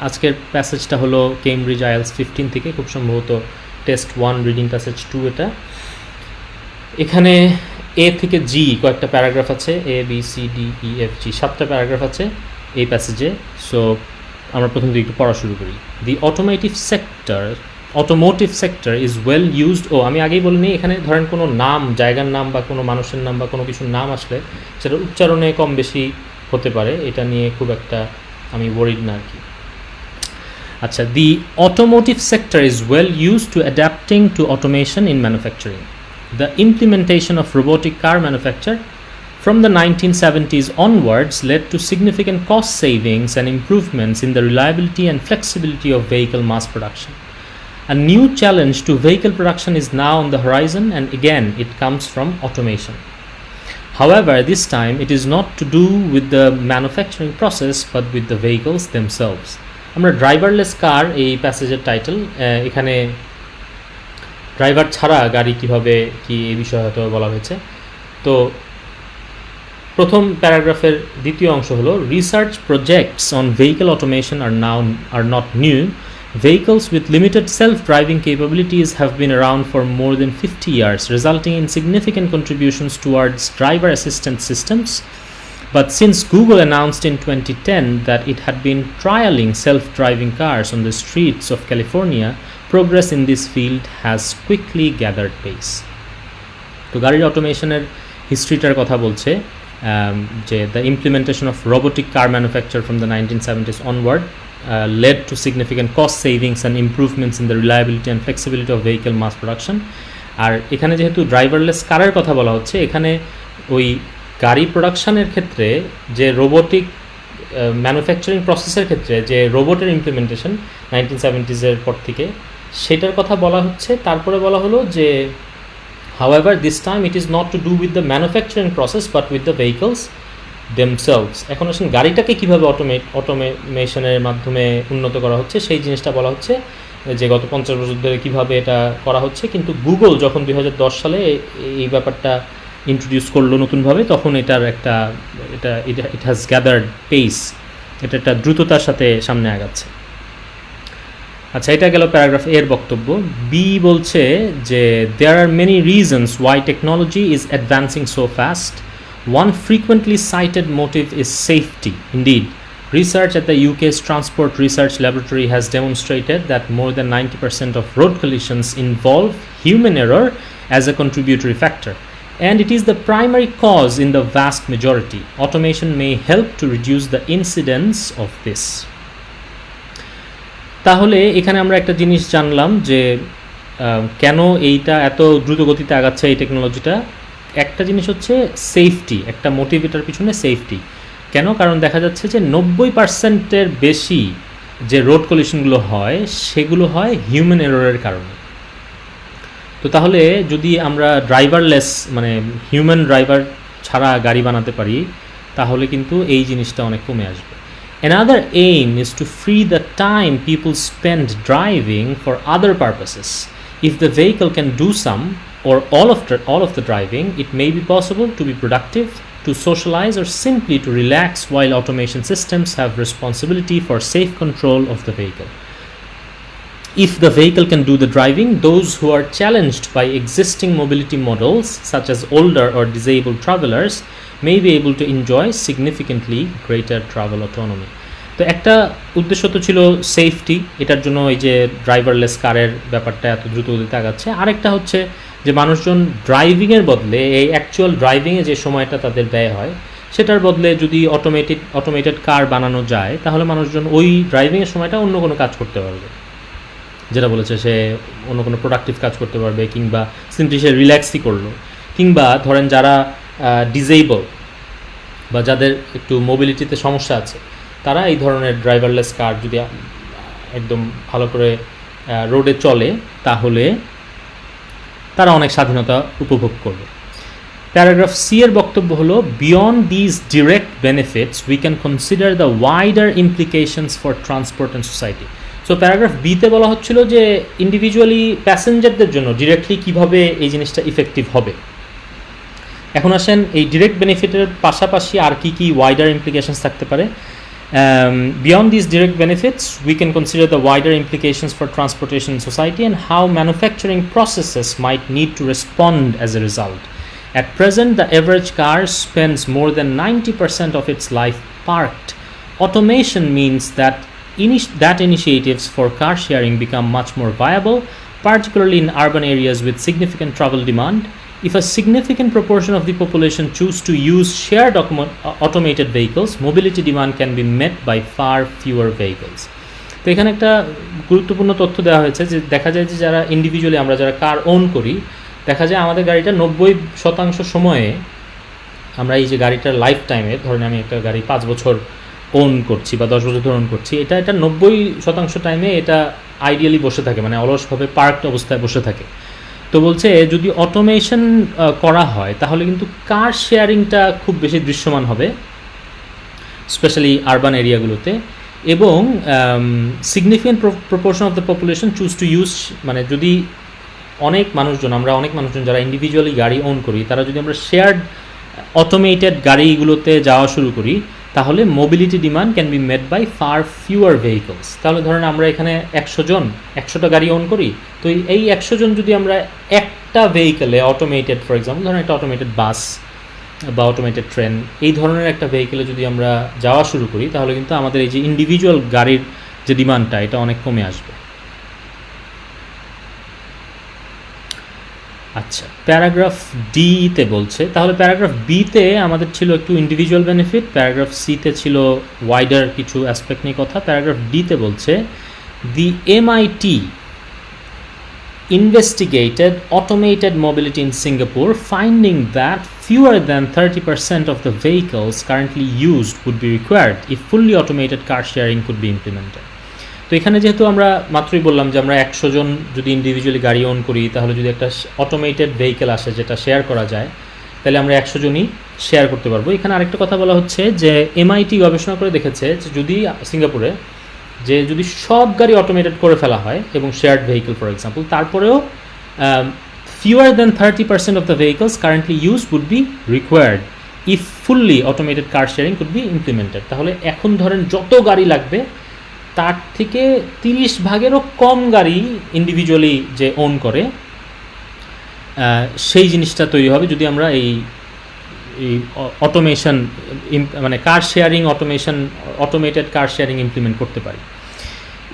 আজকের প্যাসেজটা হলো Cambridge IELTS 15 থেকে, খুব সম্ভবত টেস্ট 1 রিডিং প্যাসেজ 2 এটা। এখানে এ থেকে জি কয়েকটা প্যারাগ্রাফ আছে, A B C D E F G 7টা প্যারাগ্রাফ আছে এই প্যাসেজে। সো আমরা প্রথম দিকে একটু পড়া শুরু করি। The automotive sector is well used. আমি আগেই বলিনি, এখানে ধরেন কোনো নাম, জায়গার নাম বা কোনো মানুষের নাম বা কোনো কিছুর নাম আসলে সেটা উচ্চারণে কম বেশি হতে পারে, এটা নিয়ে খুব একটা আমি ওয়ারিড না আর কি। আচ্ছা, the automotive sector is well used to adapting to automation in manufacturing. The implementation of robotic car manufacture from the 1970s onwards led to significant cost savings and improvements in the reliability and flexibility of vehicle mass production. A new challenge to vehicle production is now on the horizon, and again it comes from automation. However, this time it is not to do with the manufacturing process but with the vehicles themselves. আমরা driverless কার এই প্যাসেজের title, এখানে driver ছাড়া গাড়ি কীভাবে কি এই বিষয়ে হয়তো বলা হয়েছে। তো প্রথম প্যারাগ্রাফের দ্বিতীয় অংশ হলো, research projects on vehicle automation are not new. Vehicles with limited self-driving capabilities have been around for more than 50 years, resulting in significant contributions towards driver assistance systems. But since Google announced in 2010 that it had been trialing self-driving cars on the streets of California, progress in this field has quickly gathered pace. তো গাড়ির অটোমেশনের হিস্ট্রিটার কথা বলছে যে the implementation of robotic car manufacture from the 1970s onward led to significant cost savings and improvements in the reliability and flexibility of vehicle mass production. আর এখানে যেহেতু driverless কারের কথা বলা হচ্ছে, এখানে ওই গাড়ি প্রোডাকশানের ক্ষেত্রে যে রোবোটিক ম্যানুফ্যাকচারিং প্রসেসের ক্ষেত্রে যে রোবটের ইমপ্লিমেন্টেশন 1970s পর থেকে, সেটার কথা বলা হচ্ছে। তারপরে বলা হলো যে however this time it is not to do with the manufacturing process but with the vehicles themselves. এখন আসুন গাড়িটাকে কীভাবে অটোমেশনের মাধ্যমে উন্নত করা হচ্ছে সেই জিনিসটা বলা হচ্ছে, যে গত 50 বছর ধরে কীভাবে এটা করা হচ্ছে। কিন্তু গুগল যখন 2010 সালে এই ব্যাপারটা ইন্ট্রোডিউস করলো নতুনভাবে, তখন এটার একটা ইট হ্যাজ গ্যাদার্ড পেস, এটা একটা দ্রুততার সাথে সামনে আগাচ্ছে। আচ্ছা, এটা গেল প্যারাগ্রাফ এর বক্তব্য। বি বলছে যে there are many reasons why technology is advancing so fast. One frequently cited motive is safety. Indeed, research at the UK's Transport Research Laboratory has demonstrated that more than 90% of road collisions involve human error as a contributory factor, and it is the primary cause in the vast majority. Automation may help to reduce the incidence of this. তাহলে এখানে আমরা একটা জিনিস জানলাম যে কেন এইটা এত দ্রুত গতিতে আগাচ্ছে এই টেকনোলজিটা। একটা জিনিস হচ্ছে সেফটি, একটা মোটিভেটার পিছনে সেফটি। কেন? কারণ দেখা যাচ্ছে যে 90%-এর বেশি যে রোড কলিশনগুলো হয় সেগুলো হয় হিউম্যান এররের কারণে। তো তাহলে যদি আমরা ড্রাইভারলেস মানে হিউম্যান ড্রাইভার ছাড়া গাড়ি বানাতে পারি, তাহলে কিন্তু এই জিনিসটা অনেক কমে আসবে। Another aim is to free the time people spend driving for other purposes. If the vehicle can do some or all of the driving, it may be possible to be productive, to socialize, or simply to relax while automation systems have responsibility for safe control of the vehicle. If the vehicle can do the driving, those who are challenged by existing mobility models, such as older or disabled travelers, may be able to enjoy significantly greater travel autonomy. তো একটা উদ্দেশ্য তো ছিল safety, এটার জন্য এই যে driverless কারের ব্যাপারটা এত দ্রুত গতিতে আগাচ্ছে। আরেকটা হচ্ছে যে মানুষজন ড্রাইভিংয়ের বদলে এই অ্যাকচুয়াল ড্রাইভিংয়ে যে সময়টা তাদের ব্যয় হয়, সেটার বদলে যদি অটোমেটেড কার বানানো যায়, তাহলে মানুষজন ওই ড্রাইভিংয়ের সময়টা অন্য কোনো কাজ করতে পারবে, যেটা বলেছে সে অন্য কোনো প্রোডাক্টিভ কাজ করতে পারবে, কিংবা সিম্পলি সে রিল্যাক্সই করলো। কিংবা ধরেন যারা ডিসেবল বা যাদের একটু মোবিলিটিতে সমস্যা আছে, তারা এই ধরনের ড্রাইভারলেস কার যদি একদম ভালো করে রোডে চলে, তাহলে তারা অনেক স্বাধীনতা উপভোগ করবে। প্যারাগ্রাফ সি এর বক্তব্য হলো, beyond these direct benefits we can consider the wider implications for transport and society. So paragraph বিতে বলা হচ্ছিল যে ইন্ডিভিজুয়ালি প্যাসেঞ্জারদের জন্য ডিরেক্টলি কীভাবে এই জিনিসটা ইফেক্টিভ হবে। এখন আসেন এই ডিরেক্ট বেনিফিটের পাশাপাশি আর কি ওয়াইডার ইমপ্লিকেশনস থাকতে পারে। Beyond these direct benefits, we can consider the wider implications for transportation in society and how manufacturing processes might need to respond as a result. At present, the average car spends more than 90% of its life parked. Automation means that initiatives for car sharing become much more viable, particularly in urban areas with significant travel demand. If a significant proportion of the population choose to use shared automated vehicles, mobility demand can be met by far fewer vehicles. তো এখানে একটা গুরুত্বপূর্ণ তথ্য দেওয়া হয়েছে যে দেখা যায় যে যারা ইন্ডিভিজুয়ালি আমরা যারা কার ওন করি, দেখা যায় আমাদের গাড়িটা 90% সময়ে আমরা এই যে গাড়িটার লাইফ টাইমে, ধরেন আমি একটা গাড়ি 5 বছর ওন করছি বা 10 বছর ধরে ওন করছি, এটা 90% টাইমে এটা আইডিয়ালি বসে থাকে, মানে অলসভাবে পার্কড অবস্থায় বসে থাকে। তো বলছে যদি অটোমেশন করা হয় তাহলে কিন্তু কার শেয়ারিংটা খুব বেশি দৃশ্যমান হবে, স্পেশালি আরবান এরিয়াগুলোতে, এবং significant proportion of the population choose to use, মানে যদি আমরা অনেক মানুষজন যারা ইন্ডিভিজুয়ালি গাড়ি ওন করি, তারা যদি আমরা শেয়ার্ড অটোমেটেড গাড়িগুলোতে যাওয়া শুরু করি, তাহলে mobility demand can be made by far fewer vehicles. তাহলে ধরেন আমরা এখানে 100টা গাড়ি ওন করি, তো এই 100 জন যদি আমরা একটা ভেহিকেলে অটোমেটেড, ফর এক্সাম্পল ধরেন একটা অটোমেটেড বাস বা অটোমেটেড ট্রেন, এই ধরনের একটা ভেহিকেলে যদি আমরা যাওয়া শুরু করি, তাহলে কিন্তু আমাদের এই যে ইন্ডিভিজুয়াল গাড়ির যে ডিমান্ডটা, এটা অনেক কমে আসবে। আচ্ছা, প্যারাগ্রাফ ডিতে বলছে, তাহলে প্যারাগ্রাফ বিতে আমাদের ছিল একটু ইন্ডিভিজুয়াল বেনিফিট, প্যারাগ্রাফ সিতে ছিল ওয়াইডার কিছু অ্যাসপেক্ট নিয়ে কথা। প্যারাগ্রাফ ডিতে বলছে দি MIT investigated automated mobility in Singapore, finding that fewer than 30% of the vehicles currently used would be required if fully automated car sharing could be implemented. তো এখানে যেহেতু আমরা মাত্রই বললাম যে আমরা 100 জন যদি ইন্ডিভিজুয়ালি গাড়ি ওন করি, তাহলে যদি একটা অটোমেটেড ভেহিকেল আসে যেটা শেয়ার করা যায়, তাহলে আমরা 100 জনই শেয়ার করতে পারবো। এখানে আরেকটা কথা বলা হচ্ছে যে MIT গবেষণা করে দেখেছে যে যদি সিঙ্গাপুরে যদি সব গাড়ি অটোমেটেড করে ফেলা হয় এবং শেয়ার্ড ভেহিকেল ফর এক্সাম্পল, তারপরেও fewer than 30% of the vehicles currently used would be required if fully automated car sharing could be implemented. তাহলে এখন ধরেন যত গাড়ি লাগবে তার থেকে 30 ভাগেরও কম গাড়ি ইন্ডিভিজুয়ালি যে ওন করে সেই জিনিসটা তৈরি হবে যদি আমরা এই অটোমেশন, মানে কার শেয়ারিং অটোমেটেড কার শেয়ারিং ইমপ্লিমেন্ট করতে পারি।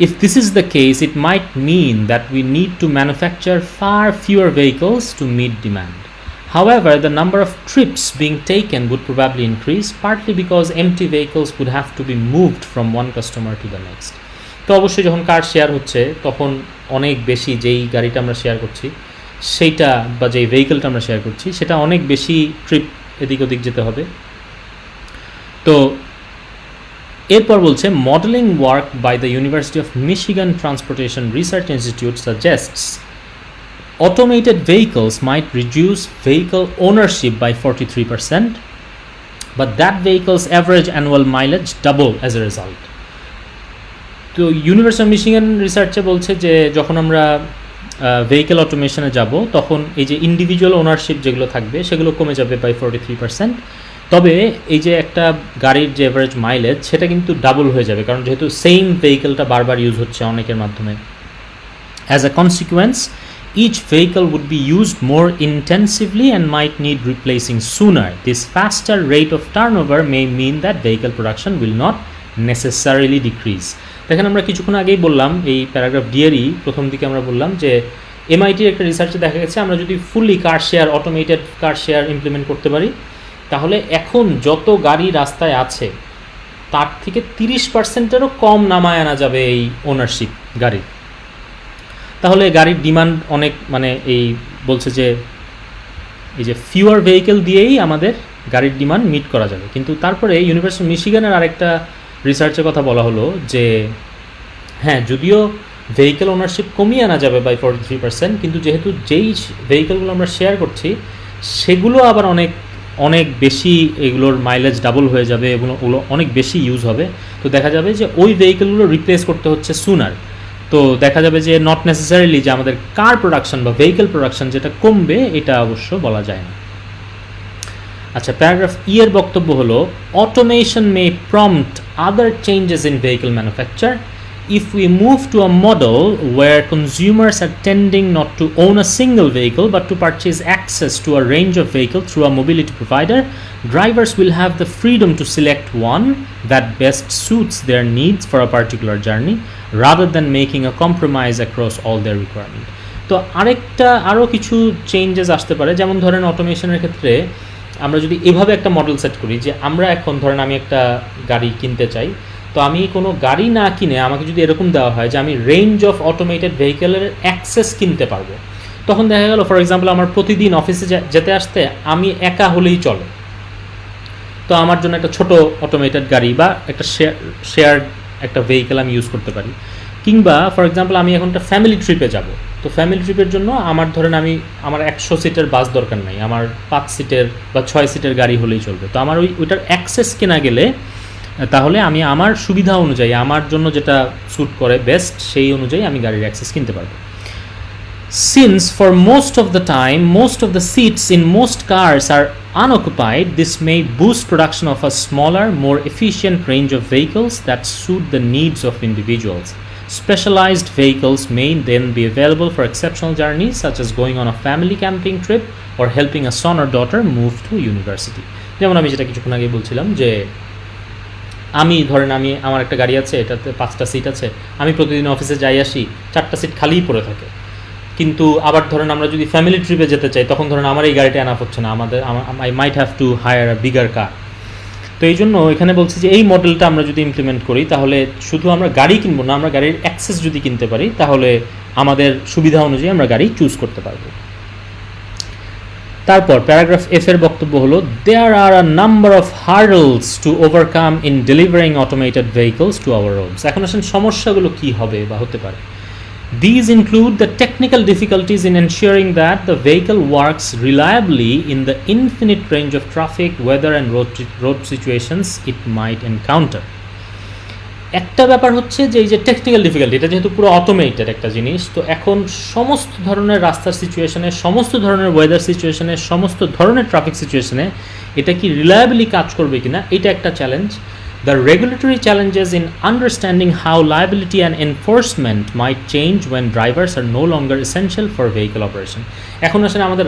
If this is the case, it might mean that we need to manufacture far fewer vehicles to meet demand. However, the number of trips being taken would probably increase, partly because empty vehicles would have to be moved from one customer to the next. তো অবশ্যই যখন কার share হচ্ছে তখন অনেক বেশি যেই গাড়িটা আমরা শেয়ার করছি সেইটা বা যেই ভেহিকেলটা আমরা শেয়ার করছি সেটা অনেক বেশি ট্রিপ এদিক ওদিক যেতে হবে। তো এরপর বলছে modelling work by the University of Michigan Transportation Research Institute suggests automated vehicles might reduce vehicle ownership by 43%, but that vehicle's average annual mileage double as a result. তো ইউনিভার্সিটি অফ মিশিগান রিসার্চে বলছে যে যখন আমরা vehicle অটোমেশনে যাব তখন এই যে individual ownership যেগুলো থাকবে সেগুলো কমে যাবে বাই 43%, তবে এই যে একটা গাড়ির যে অ্যাভারেজ মাইলেজ সেটা কিন্তু ডাবল হয়ে যাবে, কারণ যেহেতু সেম ভেহিকেলটা বারবার ইউজ হচ্ছে অনেকের মাধ্যমে। As a consequence, each vehicle would be used more intensively and might need replacing sooner. This faster rate of turnover may mean that vehicle production will not necessarily decrease. দেখেন আমরা কিছুক্ষণ আগেই বললাম এই প্যারাগ্রাফ ডিয়ারই প্রথম দিকে আমরা বললাম যে MITর একটা রিসার্চে দেখা গেছে আমরা যদি ফুললি কার শেয়ার অটোমেটেড কার শেয়ার ইমপ্লিমেন্ট করতে পারি তাহলে এখন যত গাড়ি রাস্তায় আছে তার থেকে 30%-এরও কম নামায় আনা যাবে এই ওনারশিপ গাড়ির। তাহলে গাড়ির ডিমান্ড অনেক, মানে এই বলছে যে এই যে ফিউয়ার ভেহিকেল দিয়েই আমাদের গাড়ির ডিমান্ড মিট করা যাবে। কিন্তু তারপরে ইউনিভার্সিটি মিশিগানের আরেকটা রিসার্চের কথা বলা হলো যে হ্যাঁ যদিও ভেহিকেল ওনারশিপ কমিয়ে আনা যাবে বাই 43%, কিন্তু যেহেতু যেই ভেহিকেলগুলো আমরা শেয়ার করছি সেগুলো আবার অনেক বেশি, এগুলোর মাইলেজ ডাবল হয়ে যাবে, এগুলো অনেক বেশি ইউজ হবে। তো দেখা যাবে যে ওই ভেহিকেলগুলো রিপ্লেস করতে হচ্ছে সুনার। তো দেখা যাবে যে নট নেসেসারিলি যে আমাদের কার প্রোডাকশন বা ভেহিকেল প্রোডাকশন যেটা কমবে এটা অবশ্য বলা যায় না। আচ্ছা, প্যারাগ্রাফ ই এর বক্তব্য হলো automation May prompt other changes in vehicle manufacture, if we move to a model where consumers are tending not to own a single vehicle but to purchase access to a range of vehicles through a mobility provider, drivers will have the freedom to select one that best suits their needs for a particular journey rather than making a compromise across all their requirements. তো আরও কিছু changes আসতে পারে, যেমন ধরেন অটোমেশনের ক্ষেত্রে আমরা যদি এভাবে একটা মডেল সেট করি যে আমরা এখন ধরেন আমি একটা গাড়ি কিনতে চাই, তো আমি কোনো গাড়ি না কিনে আমাকে যদি এরকম দেওয়া হয় যে আমি রেঞ্জ অফ অটোমেটেড ভেহিকেলের অ্যাক্সেস কিনতে পারবো, তখন দেখা গেল ফর এক্সাম্পল আমার প্রতিদিন অফিসে যেতে আসতে আমি একা হলেই চলে, তো আমার জন্য একটা ছোট অটোমেটেড গাড়ি বা একটা শেয়ার একটা ভেহিকেল আমি ইউজ করতে পারি। কিংবা ফর এক্সাম্পল আমি এখন একটা ফ্যামিলি ট্রিপে যাব, তো ফ্যামিলি ট্রিপের জন্য আমার ধরেন আমার 100 সিটের বাস দরকার নাই, আমার 5 সিটের বা 6 সিটের গাড়ি হলেই চলবে। তো আমার ওইটার অ্যাক্সেস কেনা গেলে তাহলে আমি আমার সুবিধা অনুযায়ী আমার জন্য যেটা স্যুট করে বেস্ট সেই অনুযায়ী আমি গাড়ির অ্যাক্সেস কিনতে পারবো। Since for most of the time most of the seats in most cars are unoccupied, this may boost production of a smaller, more efficient range of vehicles that suit the needs of individuals. Specialized vehicles may then be available for exceptional journeys such as going on a family camping trip or helping a son or daughter move to university. যেমন আমি যেটা কিছুক্ষণ আগে বলছিলাম যে আমার একটা গাড়ি আছে, এটাতে 5টা সিট আছে, আমি প্রতিদিন অফিসে যাই আসি, 4টা সিট খালিই পড়ে থাকে। কিন্তু আবার ধরেন আমরা যদি ফ্যামিলি ট্রিপে যেতে চাই তখন ধরেন আমার এই গাড়িটা এনাফ হচ্ছে না, I might have to hire a bigger car. তো এই জন্য এখানে বলছি যে এই মডেলটা আমরা যদি ইমপ্লিমেন্ট করি তাহলে শুধু আমরা গাড়ি কিনবো না, আমরা গাড়ির অ্যাক্সেস যদি কিনতে পারি তাহলে আমাদের সুবিধা অনুযায়ী আমরা গাড়ি চুজ করতে পারবো। তারপর প্যারাগ্রাফ এফ এর বক্তব্য হলো, there are a number of hurdles to overcome in delivering automated vehicles to our roads. এখন আসেন সমস্যাগুলো কি হবে বা হতে পারে। These include the technical difficulties in ensuring that the vehicle works reliably in the infinite range of traffic, weather and road situations it might encounter. একটা ব্যাপার হচ্ছে যে এই যে টেকনিক্যাল ডিফিকাল্টি, এটা যেহেতু পুরো অটোমেটেড একটা জিনিস, তো এখন সমস্ত ধরনের রাস্তার সিচুয়েশনে, সমস্ত ধরনের ওয়েদার সিচুয়েশনে, সমস্ত ধরনের ট্রাফিক সিচুয়েশনে এটা কি রিলায়েবলি কাজ করবে কিনা, এটা একটা challenge. The regulatory challenges in understanding how liability and enforcement might change when drivers are no longer essential for vehicle operation. এখন আসলে আমাদের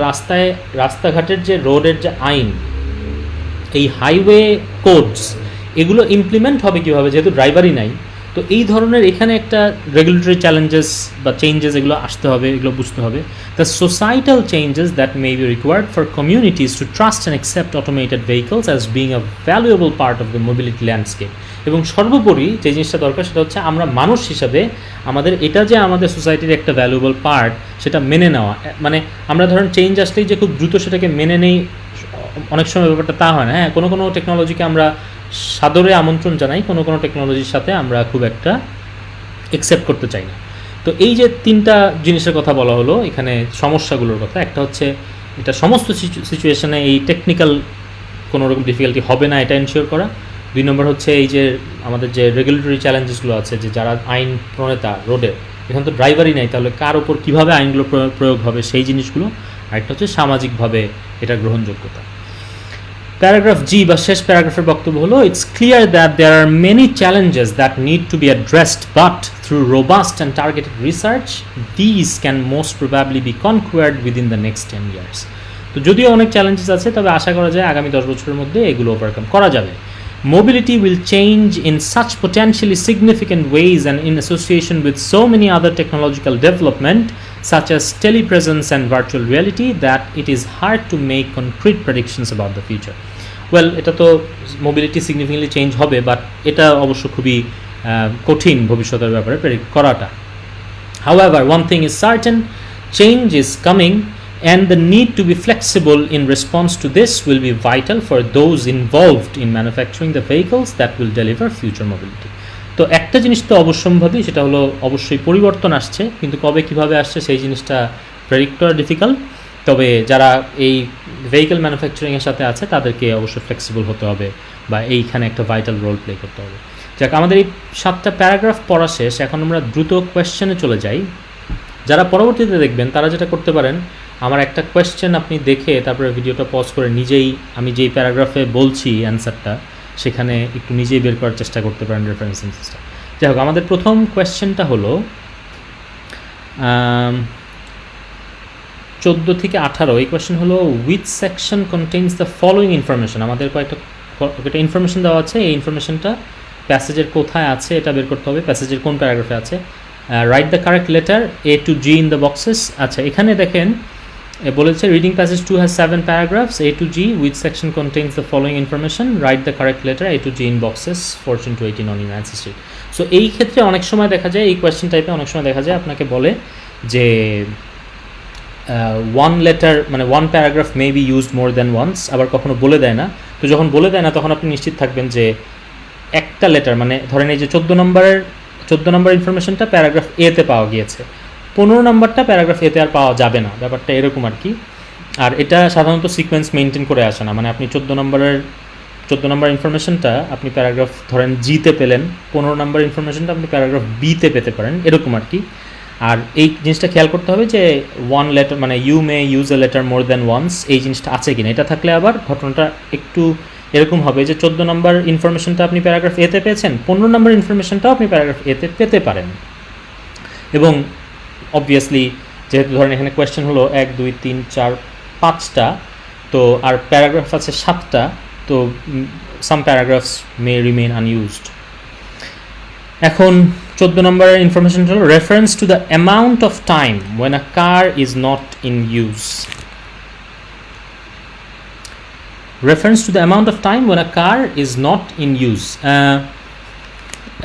রাস্তাঘাটের যে রোডের যে আইন, এই হাইওয়ে কোডস, এগুলো ইমপ্লিমেন্ট হবে কীভাবে যেহেতু ড্রাইভারই নাই। তো এই ধরনের এখানে একটা রেগুলেটরি চ্যালেঞ্জেস বা চেঞ্জেস এগুলো আসতে হবে, এগুলো বুঝতে হবে। The societal changes that may be required for communities two trust and accept automated vehicles as being a valuable part of the mobility landscape. এবং সর্বোপরি যে জিনিসটা দরকার সেটা হচ্ছে আমরা মানুষ হিসাবে আমাদের এটা যে আমাদের সোসাইটির একটা ভ্যালুয়েবল পার্ট সেটা মেনে নেওয়া। মানে আমরা ধরেন চেঞ্জ আসলেই যে খুব দ্রুত সেটাকে মেনে নেই, অনেক সময় ব্যাপারটা তা হয় না। হ্যাঁ, কোনো টেকনোলজিকে আমরা সাদরে আমন্ত্রণ জানাই, কোনো টেকনোলজির সাথে আমরা খুব একটা অ্যাকসেপ্ট করতে চাই না। তো এই যে 3টা জিনিসের কথা বলা হলো এখানে সমস্যাগুলোর কথা, একটা হচ্ছে এটা সমস্ত সিচুয়েশনে এই টেকনিক্যাল কোনো রকম ডিফিকাল্টি হবে না এটা এনশিওর করা। 2 নম্বর হচ্ছে এই যে আমাদের যে রেগুলেটরি চ্যালেঞ্জেসগুলো আছে, যে যারা আইন প্রণেতা রোডে, এখন তো ড্রাইভারই নাই, তাহলে কার ওপর কীভাবে আইনগুলো প্রয়োগ হবে সেই জিনিসগুলো। আরেকটা হচ্ছে সামাজিকভাবে এটা গ্রহণযোগ্যতা। প্যারাগ্রাফ জি বা শেষ প্যারাগ্রাফের বক্তব্য হলো, it's clear that there are many challenges that need to be addressed, but through robust and targeted research this can most probably be conquered within the next 10 years. তো যদিও অনেক চ্যালেঞ্জেস আছে, তবে আশা করা যায় আগামী 10 বছরের মধ্যে এগুলো ওভারকাম করা যাবে। Mobility will change in such potentially significant ways and in association with so many other technological development such as telepresence and virtual reality that it is hard to make concrete predictions about the future. Well, এটা তো mobility significantly change হবে, but এটা অবশ্য খুবই কঠিন ভবিষ্যতের ব্যাপারে predict করাটা। However, one thing is certain, change is coming and the need to be flexible in response to this will be vital for those involved in manufacturing the vehicles that will deliver future mobility. তো একটা জিনিস তো অবশ্যম্ভাবী, সেটা হলো অবশ্যই পরিবর্তন আসছে, কিন্তু কবে কিভাবে আসছে সেই জিনিসটা প্রেডিক্ট করা ডিফিকাল্ট। তবে যারা এই ভেহিকেল ম্যানুফ্যাকচারিংয়ের সাথে আছে তাদেরকে অবশ্যই ফ্লেক্সিবল হতে হবে বা এইখানে একটা ভাইটাল রোল প্লে করতে হবে। যাক, আমাদের এই 7টা প্যারাগ্রাফ পড়া শেষ, এখন আমরা দ্রুত কোয়েশ্চেনে চলে যাই। যারা পরবর্তীতে দেখবেন তারা যেটা করতে পারেন, আমার একটা কোয়েশ্চেন আপনি দেখে তারপরে ভিডিওটা পজ করে নিজেই আমি যেই প্যারাগ্রাফে বলছি অ্যান্সারটা সেখানে একটু নিজেই বের করার চেষ্টা করতে পারেন রেফারেন্স সেন্টেন্সটা। যাই হোক, আমাদের প্রথম কোয়েশ্চেনটা হলো 14 থেকে 18। এই কোয়েশ্চেন হলো which section contains the following information. আমাদের কয়েকটা ইনফরমেশন দেওয়া আছে, এই ইনফরমেশনটা প্যাসেজের কোথায় আছে এটা বের করতে হবে, প্যাসেজের কোন প্যারাগ্রাফে আছে। Right the correct letter A to G in the boxes. আচ্ছা, এখানে দেখেন বলেছে reading passage 2 has 7 paragraphs A to G, which section contains the following information, write the correct letter A to G in boxes 14 to 18 on your answer sheet. So এই ক্ষেত্রে অনেক সময় দেখা যায়, এই কোয়েশ্চেন টাইপে অনেক সময় দেখা যায় আপনাকে বলে যে ওয়ান লেটার মানে one paragraph may be used more than once, আবার কখনো বলে দেয় না। তো যখন বলে দেয় না তখন আপনি নিশ্চিত থাকবেন যে একটা লেটার, মানে ধরেন এই যে 14 নম্বর ইনফরমেশনটা প্যারাগ্রাফ এতে পাওয়া গিয়েছে, 15 নম্বরটা প্যারাগ্রাফ এতে আর পাওয়া যাবে না, ব্যাপারটা এরকম আর কি। আর এটা সাধারণত সিকোয়েন্স মেনটেন করে আসে না, মানে আপনি 14 নম্বর ইনফরমেশনটা আপনি প্যারাগ্রাফ ধরেন জিতে পেলেন, 15 নম্বর ইনফরমেশনটা আপনি প্যারাগ্রাফ বিতে পেতে পারেন, এরকম আর কি। আর এই জিনিসটা খেয়াল করতে হবে যে ওয়ান লেটার মানে you may use a letter more than once, এই জিনিসটা আছে কিনা। এটা থাকলে আবার ঘটনাটা একটু এরকম হবে যে 14 নম্বর ইনফরমেশনটা আপনি প্যারাগ্রাফ এতে পেয়েছেন, 15 নম্বর ইনফরমেশনটাও আপনি প্যারাগ্রাফ এতে পেতে পারেন। এবং অবভিয়াসলি যেহেতু ধরেন এখানে কোয়েশ্চেন হলো 1 2 3 4 5টা, তো আর প্যারাগ্রাফ আছে 7টা, তো some paragraphs may remain unused. এখন 14 নম্বরের ইনফরমেশন হলো reference to the amount of time when a car is not in use. Reference to the amount of time when a car is not in use.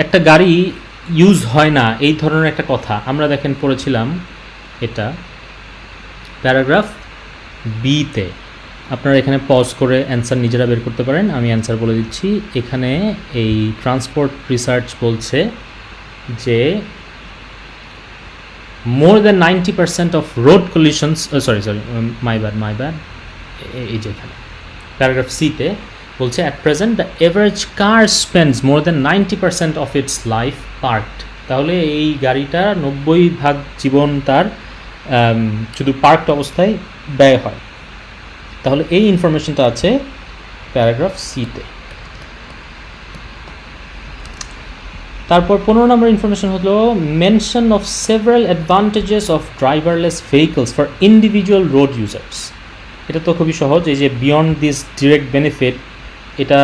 একটা গাড়ি use হয় না এই ধরনের একটা কথা আমরা দেখেন পড়েছিলাম, এটা প্যারাগ্রাফ বিতে। আপনারা এখানে পজ করে অ্যান্সার নিজেরা বের করতে পারেন, আমি অ্যান্সার বলে দিচ্ছি। এখানে এই ট্রান্সপোর্ট রিসার্চ বলছে যে more than 90% of road কলিশনস, sorry my bad, এই যে এখানে প্যারাগ্রাফ সিতে বলছে at present the average car spends more than 90% of its life parked. তাহলে এই গাড়িটা 90% জীবন তার শুধু পার্কড অবস্থায় ব্যয় হয়। তাহলে এই ইনফরমেশনটা আছে প্যারাগ্রাফ সিতে। তারপর 15 নম্বর ইনফরমেশন হলো mention of several advantages of driverless vehicles for individual road users. এটা তো খুবই সহজ, এই যে বিয়ন্ড দিস ডিরেক্ট বেনিফিট, এটা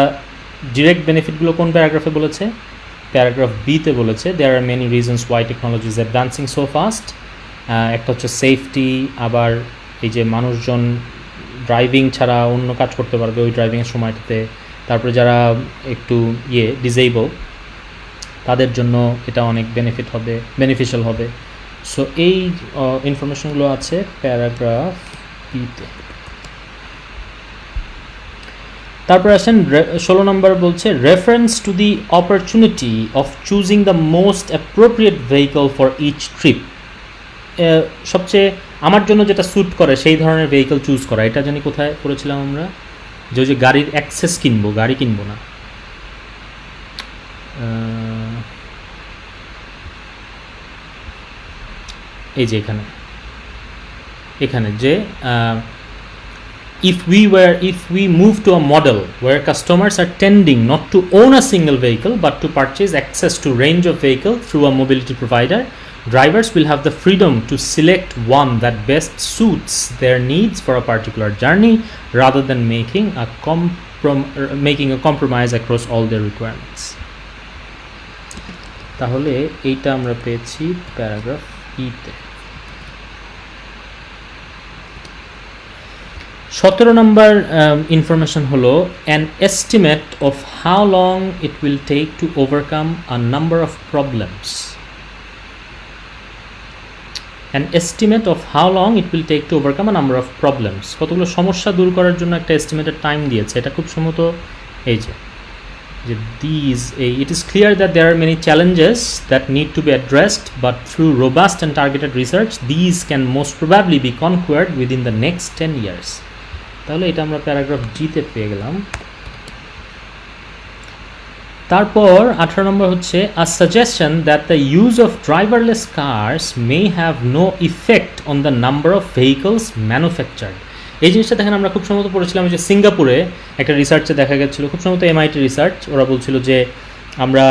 ডিরেক্ট বেনিফিটগুলো কোন প্যারাগ্রাফে বলেছে? প্যারাগ্রাফ বিতে বলেছে there are many reasons why technology is advancing so fast. একটা হচ্ছে সেফটি, আবার এই যে মানুষজন ড্রাইভিং ছাড়া অন্য কাজ করতে পারবে ওই ড্রাইভিংয়ের সময়টাতে। তারপরে যারা একটু ডিসেবল তাদের জন্য এটা অনেক বেনিফিশিয়াল হবে। সো এই ইনফরমেশনগুলো আছে প্যারাগ্রাফ বিতে। তারপর আসেন 16 নম্বর বলছে reference to the opportunity of choosing the most appropriate vehicle for each trip. সবচেয়ে আমার জন্য যেটা স্যুট করে সেই ধরনের ভেহিকল চুজ করা। এটা জানি কোথায় করেছিলাম আমরা, যে ওই যে গাড়ির অ্যাক্সেস কিনবো, গাড়ি কিনবো না, এই যে এখানে যে if we move to a model where customers are tending not to own a single vehicle but to purchase access to range of vehicle through a mobility provider, drivers will have the freedom to select one that best suits their needs for a particular journey rather than making a compromise across all their requirements. তাহলে এইটা আমরা পেয়েছি paragraph ইতে। 17 নম্বর information হলো an estimate of how long it will take to overcome a number of problems. An estimate of how long it will take to overcome a number of problems. কতগুলো সমস্যা দূর করার জন্য একটা এস্টিমেটেড টাইম দিয়েছে। এটা খুব সম্ভবত এই যে it is clear that there are many challenges that need to be addressed, but through robust and targeted research these can most probably be conquered within the next 10 years. তাহলে এটা আমরা paragraph জিতে পেয়ে গেলাম। তারপর 18 নম্বর হচ্ছে a suggestion that the use of driverless cars may have no effect on the number of vehicles manufactured. এই জিনিসটা দেখেন আমরা খুব সম্ভবত পড়েছিলাম যে সিঙ্গাপুরে একটা রিসার্চে দেখা গেছিলো, খুব সম্ভবত MIT রিসার্চ, ওরা বলছিল যে আমরা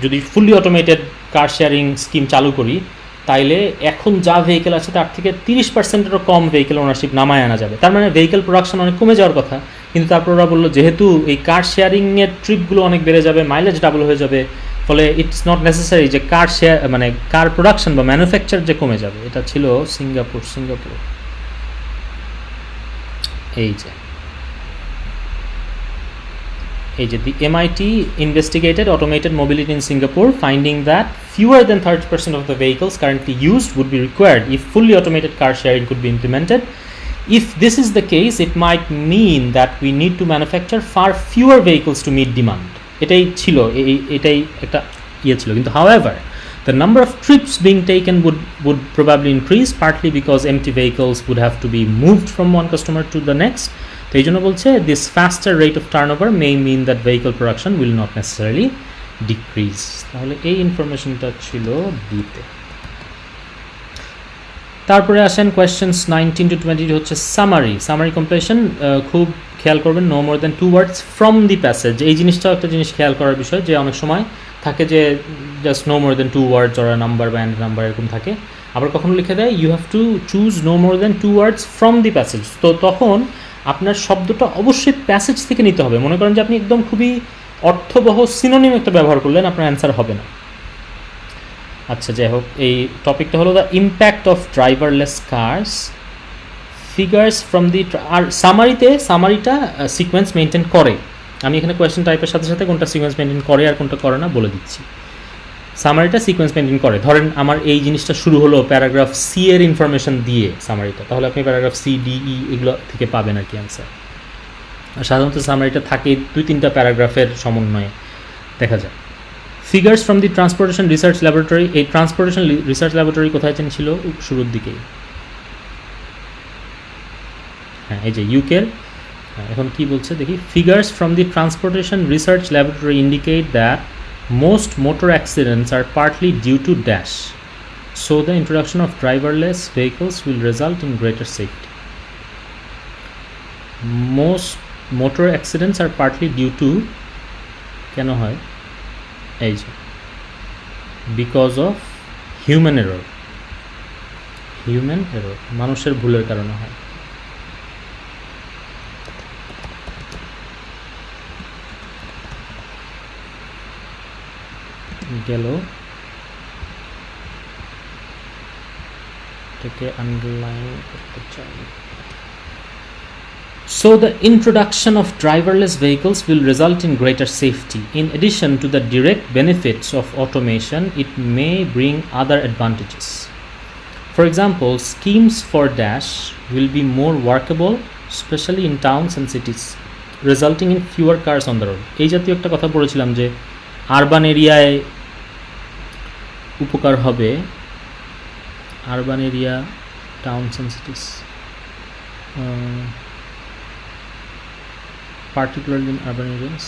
যদি ফুললি অটোমেটেড কার শেয়ারিং স্কিম চালু করি তাইলে এখন যা ভেহিকেল আছে তার থেকে 30%-এরও কম ভেহিকেল ওনারশিপ নামায় আনা যাবে। তার মানে ভেহিকেল প্রোডাকশন অনেক কমে যাওয়ার কথা, কিন্তু তারপর ওরা বললো যেহেতু এই কার শেয়ারিংয়ের ট্রিপগুলো অনেক বেড়ে যাবে, মাইলেজ ডাবল হয়ে যাবে, ফলে ইটস নট নেসেসারি যে কার শেয়ার মানে কার প্রোডাকশন বা ম্যানুফ্যাকচার যে কমে যাবে। এটা ছিল সিঙ্গাপুর। এই যে the MIT investigated automated mobility in Singapore, finding that fewer than 30% of the vehicles currently used would be required if fully automated car sharing could be implemented. If this is the case, it might mean that we need to manufacture far fewer vehicles to meet demand. এটাই ছিল, এটাই একটা ছিল। কিন্তু however, the number of trips being taken would probably increase, partly because empty vehicles would have to be moved from one customer to the next. তো এই জন্য বলছে this faster rate of turnover may mean that vehicle production will not necessarily decrease. তাহলে এই ইনফরমেশনটা ছিল দিতে। তারপরে আসেন কোয়েশ্চেন্স 19 to 20 হচ্ছে সামারি কমপ্লিশন। খুব খেয়াল করবেন, no more than 2 words from the passage. এই জিনিসটাও একটা জিনিস খেয়াল করার বিষয় যে অনেক সময় থাকে যে just no more than 2 words or number বা অ্যান্ড নাম্বার এরকম থাকে, আবার কখনো লিখে দেয় you have to choose no more than 2 words from the passage. তো তখন আপনার শব্দটা অবশ্যই প্যাসেজ থেকে নিতে হবে। মনে করেন যে আপনি একদম খুবই অর্থবহ সিনোনিম একটা ব্যবহার করলেন, আপনার অ্যান্সার হবে না। আচ্ছা, যাই হোক, এই টপিকটা হলো the impact of driverless cars, figures from the. আর সামারিটা সিকোয়েন্স মেনটেন করে। আমি এখানে কোয়েশ্চেন টাইপের সাথে সাথে কোনটা সিকোয়েন্স মেনটেন করে আর কোনটা করে না বলে দিচ্ছি। সামারিটা সিকোয়েন্স মেনটেন করে। ধরেন আমার এই জিনিসটা শুরু হলো প্যারাগ্রাফ সি এর ইনফরমেশন দিয়ে সামারিটা, তাহলে আপনি প্যারাগ্রাফ সি, ডি, ই এগুলো থেকে পাবেন আর কি অ্যান্সার। আর সাধারণত সামারিটা থাকে 2-3টা প্যারাগ্রাফের সমন্বয়ে দেখা যায়। Figures from the transportation research laboratory. এই ট্রান্সপোর্টেশন রিসার্চ ল্যাবরেটরি কোথায় ছিল? শুরুর দিকেই, হ্যাঁ, এই যে ইউকের। এখন কি বলছে দেখি, figures from the transportation research laboratory indicate that most motor accidents are partly due to dash, so the introduction of driverless vehicles will result in greater safety. Most motor accidents are partly due to কেন হয়? এই যে because of human error, মানুষের ভুলের কারণে হয়। গেল, এটাকে আন্ডারলাইন করতে চাই। So the introduction of driverless vehicles will result in greater safety. In addition to the direct benefits of automation, it may bring other advantages. For example, schemes for dash will be more workable, especially in towns and cities, resulting in fewer cars on the road. এই জাতীয় একটা কথা বলেছিলাম যে urban এরিয়ায় উপকার হবে, urban area, towns and cities, particularly in urban areas.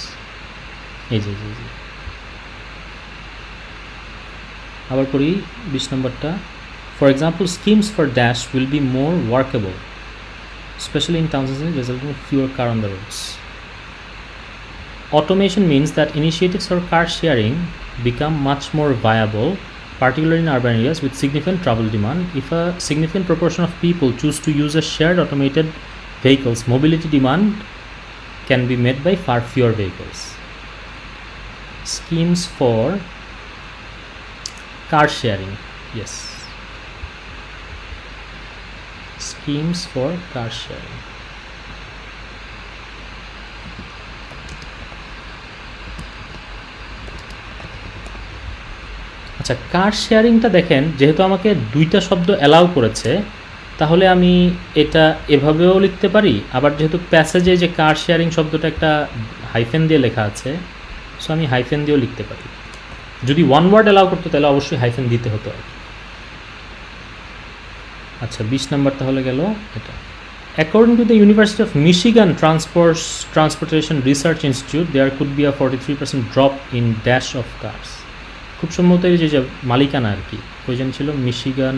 এই যে আবার করি 20 নম্বরটা। For example, schemes for dash will be more workable, specially in towns and cities, resulting in fewer car on the roads. Automation means that initiatives for car sharing become much more viable, particularly in urban areas with significant travel demand. If a significant proportion of people choose to use a shared automated vehicles, mobility demand can be met by far fewer vehicles. Schemes for car sharing, yes. Schemes for car sharing. আচ্ছা, কার শেয়ারিংটা দেখেন, যেহেতু আমাকে 2টা শব্দ allow করেছে, তাহলে আমি এটা এভাবেও লিখতে পারি। আবার যেহেতু প্যাসেজে যে কার শেয়ারিং শব্দটা একটা হাইফেন দিয়ে লেখা আছে, সো আমি হাইফেন দিয়েও লিখতে পারি। যদি 1 ওয়ার্ড অ্যালাউ করতো তাহলে অবশ্যই হাইফেন দিতে হতো আর কি। আচ্ছা, 20 নম্বর তাহলে গেল এটা। According to the University of Michigan Transportation Research Institute, there could be a 43% drop in dash of cars. খুব সম্ভবত এই যে মালিকানা আর কি, ওইজন ছিল মিশিগান,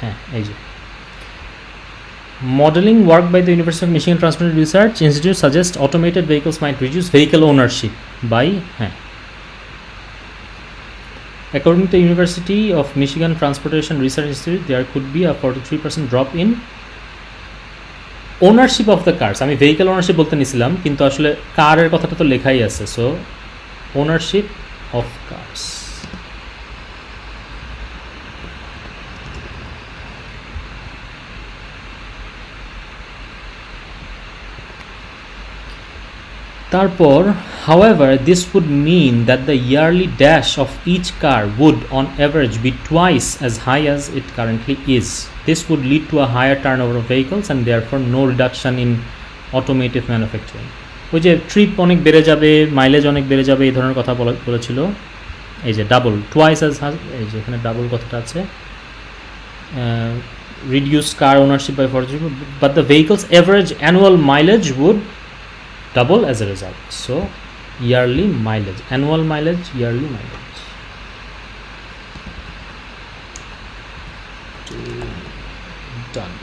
হ্যাঁ এই যে modeling work by the University of Michigan Transportation Research Institute suggests automated vehicles might reduce vehicle ownership by according to the University of Michigan Transportation Research Institute there could be a 43% drop in ownership of the cars. আমি vehicle ownership বলতে নিছিলাম কিন্তু আসলে কারের কথাটা তো লেখাই আছে, সো ownership of cars. তারপর however this would mean that the yearly dash of each car would on average be twice as high as it currently is. This would lead to a higher turnover of vehicles and therefore no reduction in automotive manufacturing. ওই যে trip অনেক বেড়ে যাবে, mileage অনেক বেড়ে যাবে, এই ধরনের কথা বলেছিল। এই যে ডাবল টুয়াইস অ্যাজ, এই যে এখানে ডাবল কথাটা আছে, reduce car ownership by 40%, but the vehicle's average annual mileage would double as a result. So yearly mileage, annual mileage, yearly mileage. Done.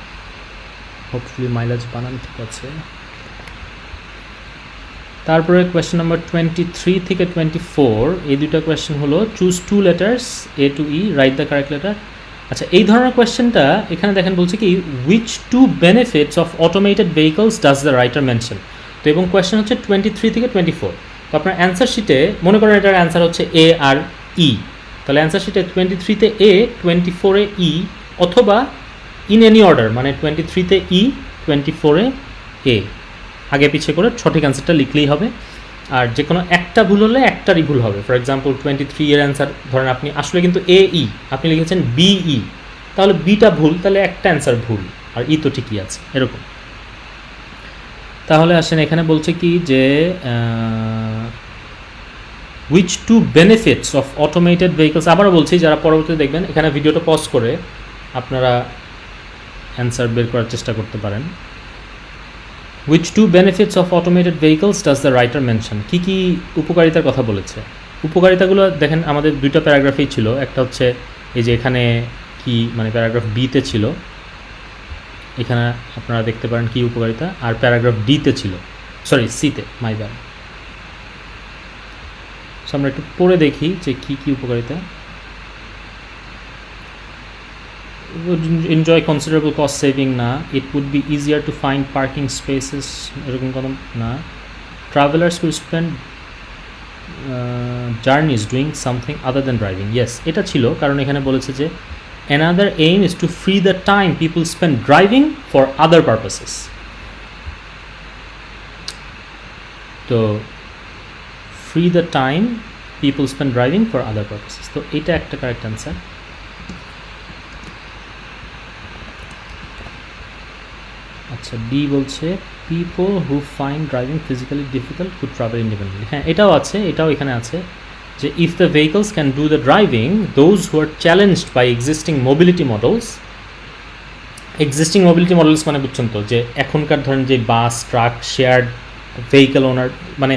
Hopefully mileage বানান ঠিক আছে। তারপরে কোয়েশ্চেন নাম্বার 23 থেকে 24, এই দুটো কোয়েশ্চেন হলো choose two letters A to E, write the correct letter. আচ্ছা, এই ধরনের কোয়েশ্চেনটা এখানে দেখেন বলছে কি which two benefits of automated vehicles does the writer mention. তো এবং কোয়েশ্চেন হচ্ছে 23 থেকে 24। তো আপনার অ্যান্সার শিটে মনে করেন এটার অ্যান্সার হচ্ছে এ আর ই, তাহলে অ্যান্সার শিটে 23-তে এ, 24-এ ই, অথবা ইন এনি অর্ডার, মানে 23-তে ই, 24-এ এ, আগে পিছিয়ে করে সঠিক অ্যান্সারটা লিখলেই হবে। আর যে কোনো একটা ভুল হলে একটারই ভুল হবে। ফর এক্সাম্পল 23-এর অ্যান্সার ধরেন আপনি আসলে কিন্তু এ ই, আপনি লিখেছেন বি ই, তাহলে বিটা ভুল, তাহলে একটা অ্যান্সার ভুল, আর ই তো ঠিকই আছে, এরকম। তাহলে আসেন এখানে বলছে কি যে which two benefits of automated vehicles, আবারও বলছি যারা পরবর্তীতে দেখবেন এখানে ভিডিওটা পজ করে আপনারা অ্যান্সার বের করার চেষ্টা করতে পারেন। Which two benefits of automated vehicles does the writer mention, কী কী উপকারিতার কথা বলেছে। উপকারিতাগুলো দেখেন আমাদের দুইটা প্যারাগ্রাফেই ছিল, একটা হচ্ছে এই যে এখানে কি মানে প্যারাগ্রাফ বিতে ছিল, এখানে আপনারা দেখতে পারেন কি উপকারিতা, আর প্যারাগ্রাফ ডিতে ছিল, সরি সিতে, মাই ব্যাড। সো আমরা একটু পড়ে দেখি যে কী কী উপকারিতা। would enjoy considerable cost saving না, it would be easier to find parking spaces এরকম কোনো না, travelers will spend journeys doing something other than driving, yes এটা ছিল, কারণ এখানে বলেছে যে another aim is to free the time people spend driving for other purposes. তো free the time people spend driving for other purposes, তো এটা একটা কারেক্ট অ্যান্সার। আচ্ছা, ডি বলছে people who find driving physically difficult could travel independently, হ্যাঁ এটাও আছে, এটাও এখানে আছে যে if the vehicles can do the driving those who are challenged by existing mobility models. Existing mobility models মানে বুঝছেন তো, যে এখনকার ধরেন যে bus, truck, shared vehicle owner মানে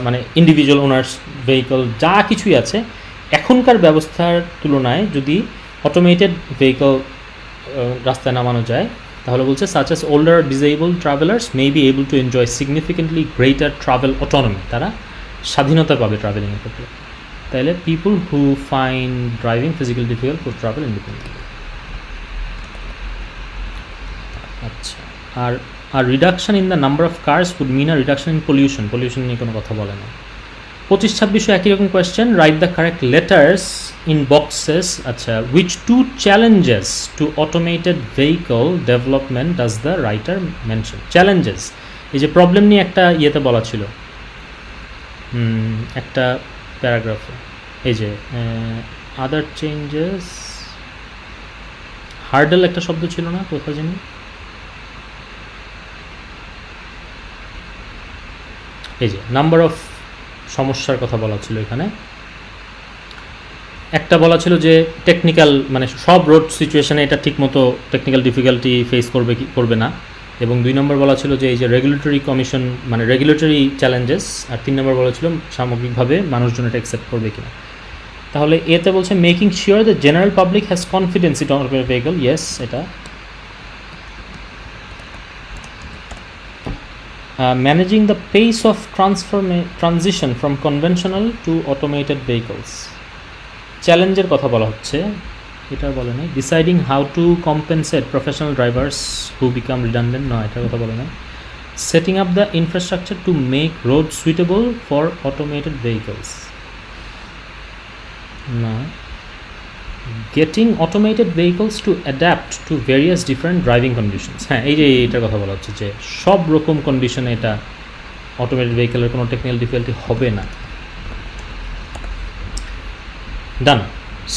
মানে ইন্ডিভিজুয়াল ওনার্স ভেহিকল যা কিছুই আছে, এখনকার ব্যবস্থার তুলনায় যদি অটোমেটেড ভেহিকল রাস্তায় নামানো যায়, তাহলে বলছে such as older disabled travelers may be able to enjoy significantly greater travel autonomy, তারা স্বাধীনতা পাবে ট্রাভেলিংয়ের ক্ষেত্রে। তাহলে people who find driving physically difficult could travel independently। আচ্ছা, আর reduction in the number of cars would mean a reduction in pollution, pollution নিয়ে কোনো কথা বলে না। 25-26 একই রকম question, write the correct letters in boxes. আচ্ছা, which two challenges to automated vehicle development does the writer mention. Challenges, এই যে প্রবলেম নিয়ে একটা ইয়েতে বলা ছিল একটা প্যারাগ্রাফে, এই যে আদার চেঞ্জেস, হার্ডেল একটা শব্দ ছিল না কোথাও জানি, এই যে নাম্বার অফ সমস্যার কথা বলা ছিল এখানে। একটা বলা ছিল যে টেকনিক্যাল মানে সব রোড সিচুয়েশানে এটা ঠিকমতো টেকনিক্যাল ডিফিকাল্টি ফেস করবে কি করবে না, এবং 2 নম্বর বলা ছিল যে এই যে রেগুলেটরি কমিশন মানে রেগুলেটরি চ্যালেঞ্জেস, আর 3 নম্বর বলা ছিল সামগ্রিকভাবে মানুষজন এটা অ্যাকসেপ্ট করবে কিনা। তাহলে এতে বলছে making sure the general public has confidence in automated vehicle, yes এটা। Managing the pace of transition from conventional to automated vehicles, চ্যালেঞ্জের কথা বলা হচ্ছে, এটা বলে নাই। Deciding how to compensate professional drivers who become redundant, না এটার কথা বলে নাই। Setting up the infrastructure to make road suitable for automated vehicles, না। Getting automated vehicles to adapt to various different driving conditions, হ্যাঁ এই যে এটার কথা বলা হচ্ছে যে সব রকম কন্ডিশনে এটা অটোমেটেড ভেহিকলের কোনো টেকনিক্যাল ডিফিকাল্টি হবে না। ডান।